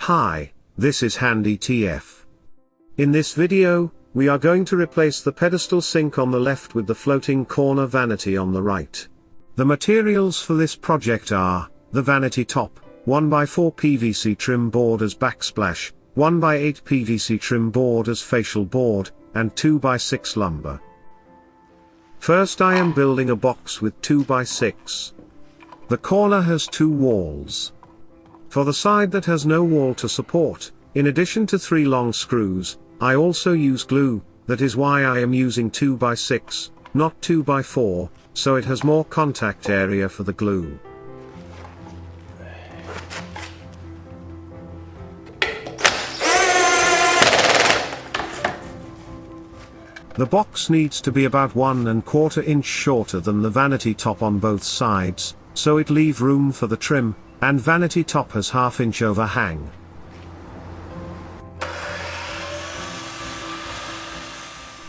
Hi, this is Handy TF. In this video, we are going to replace the pedestal sink on the left with the floating corner vanity on the right. The materials for this project are, the vanity top, 1x4 PVC trim board as backsplash, 1x8 PVC trim board as facial board, and 2x6 lumber. First I am building a box with 2x6. The corner has 2 walls. For the side that has no wall to support, in addition to 3 long screws, I also use glue. That is why I am using 2x6, not 2x4, so it has more contact area for the glue. The box needs to be about 1¼ inch shorter than the vanity top on both sides, so it leave room for the trim, and vanity top has ½ inch overhang.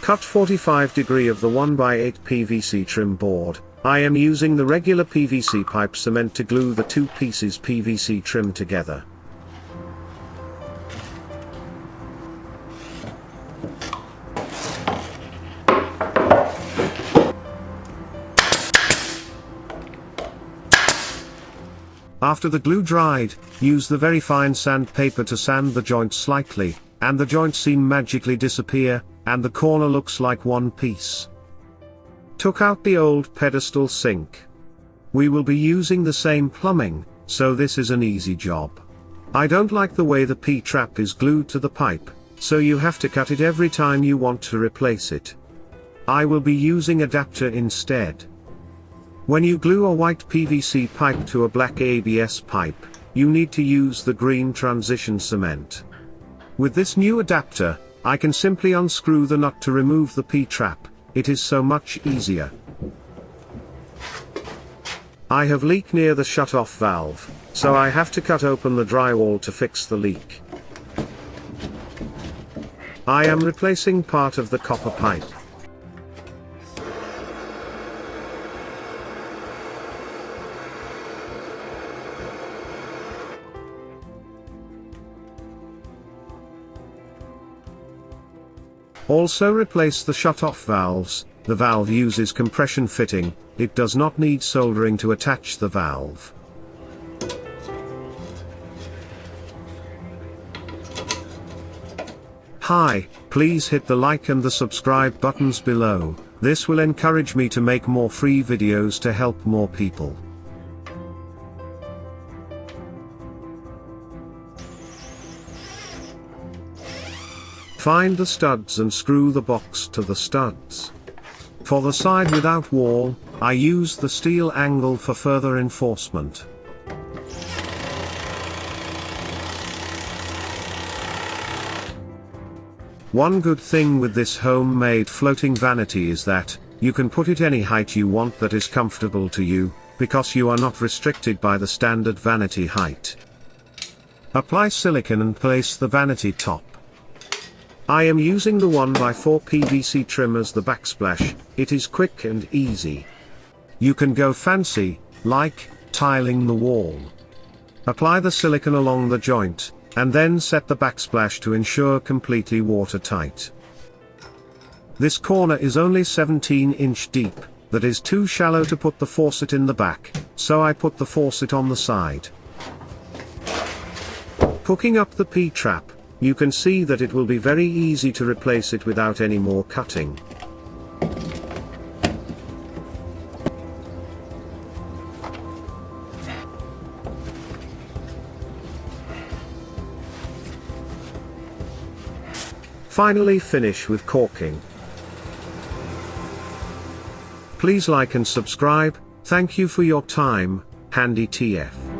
Cut 45 degree of the 1x8 PVC trim board. I am using the regular PVC pipe cement to glue the 2 pieces PVC trim together. After the glue dried, use the very fine sandpaper to sand the joints slightly, and the joints seem magically disappear, and the corner looks like one piece. Took out the old pedestal sink. We will be using the same plumbing, so this is an easy job. I don't like the way the P-trap is glued to the pipe, so you have to cut it every time you want to replace it. I will be using adapter instead. When you glue a white PVC pipe to a black ABS pipe, you need to use the green transition cement. With this new adapter, I can simply unscrew the nut to remove the P-trap. It is so much easier. I have leak near the shut-off valve, so I have to cut open the drywall to fix the leak. I am replacing part of the copper pipe. Also replace the shut-off valves. The valve uses compression fitting, it does not need soldering to attach the valve. Hi, please hit the like and the subscribe buttons below. This will encourage me to make more free videos to help more people. Find the studs and screw the box to the studs. For the side without wall, I use the steel angle for further reinforcement. One good thing with this homemade floating vanity is that, you can put it any height you want that is comfortable to you, because you are not restricted by the standard vanity height. Apply silicone and place the vanity top. I am using the 1x4 PVC trim as the backsplash. It is quick and easy. You can go fancy, like tiling the wall. Apply the silicone along the joint, and then set the backsplash to ensure completely watertight. This corner is only 17 inch deep, that is too shallow to put the faucet in the back, so I put the faucet on the side. Hooking up the P-trap, you can see that it will be very easy to replace it without any more cutting. Finally finish with caulking. Please like and subscribe. Thank you for your time, Handy TF.